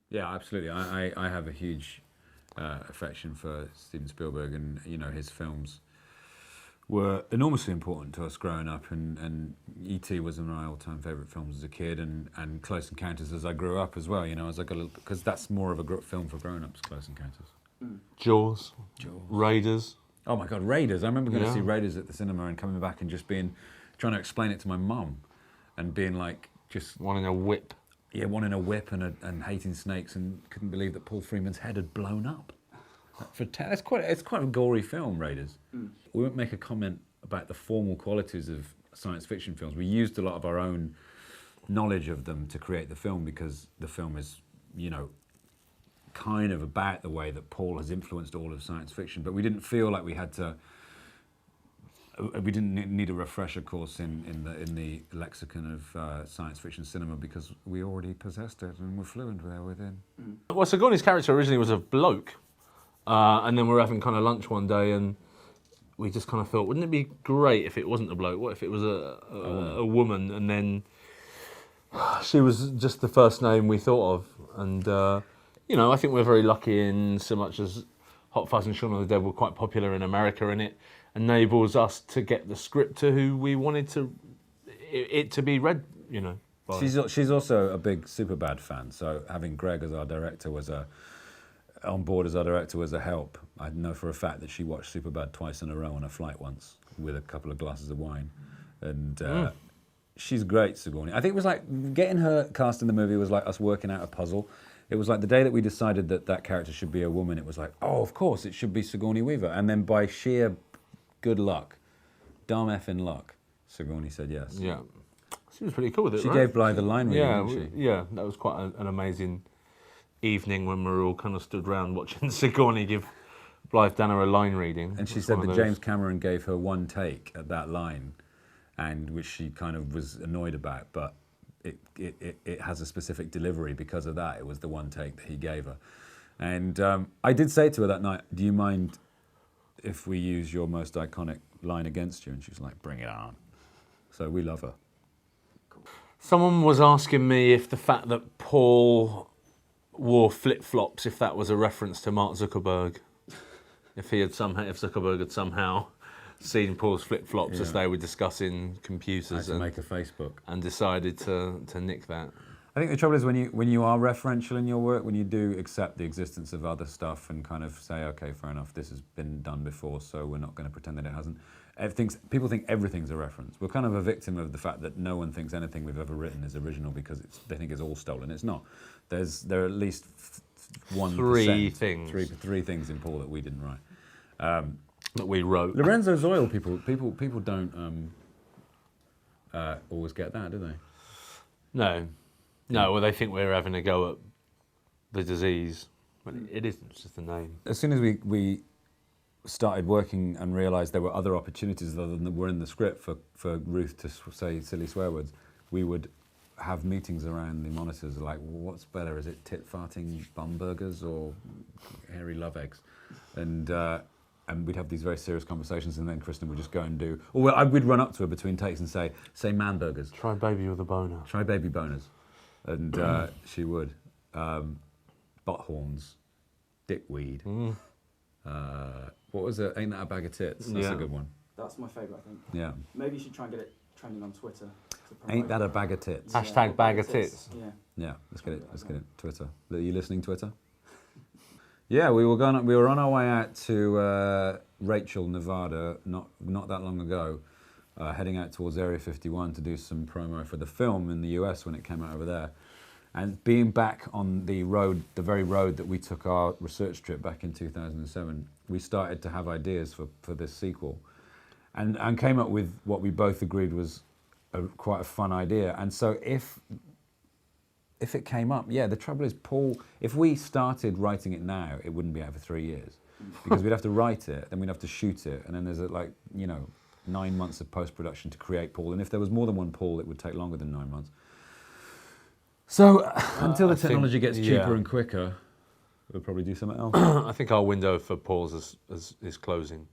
Yeah, absolutely. I have a huge affection for Steven Spielberg, and his films were enormously important to us growing up, and E.T. was one of my all-time favourite films as a kid, and Close Encounters as I grew up as well. As I got because that's more of a film for grown-ups. Close Encounters. Jaws. Raiders. Oh my God, Raiders! I remember going to see Raiders at the cinema and coming back and just trying to explain it to my mum, and being like, just wanting a whip. Yeah, wanting a whip and hating snakes, and couldn't believe that Paul Freeman's head had blown up. It's quite a gory film, Raiders. We won't make a comment about the formal qualities of science fiction films. We used a lot of our own knowledge of them to create the film, because the film is, kind of about the way that Paul has influenced all of science fiction. But we didn't feel like we didn't need a refresher course in the lexicon of science fiction cinema, because we already possessed it and were fluent within. Well, Sigourney's character originally was a bloke. And then we were having kind of lunch one day, and we just kind of thought, wouldn't it be great if it wasn't a bloke? What if it was a woman? And then she was just the first name we thought of. And, I think we're very lucky in so much as Hot Fuzz and Shaun of the Dead were quite popular in America, and it enables us to get the script to who we wanted it to be read, by. She's also a big Superbad fan, so having Greg as our director on board as our director was a help. I know for a fact that she watched Superbad twice in a row on a flight once with a couple of glasses of wine, and she's great, Sigourney. I think it was like getting her cast in the movie was like us working out a puzzle. It was like the day that we decided that character should be a woman, it was like, oh, of course, it should be Sigourney Weaver. And then by sheer good luck, dumb effing luck, Sigourney said yes. Yeah. She was pretty cool with it, She right? gave Blythe the line reading, didn't she? Yeah, that was quite an amazing evening when we were all kind of stood around watching Sigourney give Blythe Danner a line reading. And she said that James Cameron gave her one take at that line, and which she kind of was annoyed about, but it has a specific delivery because of that. It was the one take that he gave her. And I did say to her that night, do you mind if we use your most iconic line against you? And she was like, bring it on. So we love her. Someone was asking me if the fact that Paul wore flip-flops, if that was a reference to Mark Zuckerberg. If Zuckerberg had somehow seen Paul's flip-flops as they were discussing computers and make a Facebook and decided to nick that. I think the trouble is when you are referential in your work, when you do accept the existence of other stuff and kind of say, okay, fair enough, this has been done before, so we're not going to pretend that it hasn't. People think everything's a reference. We're kind of a victim of the fact that no one thinks anything we've ever written is original because they think it's all stolen. It's not. There are at least 1%. Three things in Paul that we didn't write. That we wrote. Lorenzo's oil. People don't always get that, do they? No. Well, they think we're having a go at the disease, but it isn't. It's just a name. As soon as we started working and realised there were other opportunities other than that were in the script for Ruth to say silly swear words, we would have meetings around the monitors like, well, what's better? Is it tit-farting bum burgers or hairy love eggs? And we'd have these very serious conversations, and then Kristen would just go and do... Or we'd run up to her between takes and say man burgers. Try baby with a boner. Try baby boners. And she would. Butt horns. Dickweed. What was it? Ain't that a bag of tits? That's a good one. That's my favourite, I think. Yeah. Maybe you should try and get it trending on Twitter. Ain't that a bag of tits? Hashtag bag of tits. Yeah. Yeah, let's get it. Twitter. Are you listening, Twitter? Yeah, we were on our way out to Rachel, Nevada, not that long ago, heading out towards Area 51 to do some promo for the film in the US when it came out over there. And being back on the road, the very road that we took our research trip back in 2007, we started to have ideas for this sequel, and came up with what we both agreed was quite a fun idea. And so if it came up, the trouble is, Paul, if we started writing it now, it wouldn't be out for 3 years. Because we'd have to write it, then we'd have to shoot it, and then there's 9 months of post-production to create Paul. And if there was more than one Paul, it would take longer than 9 months. So until the technology gets cheaper and quicker, we'll probably do something else. I think our window for Paul's is closing.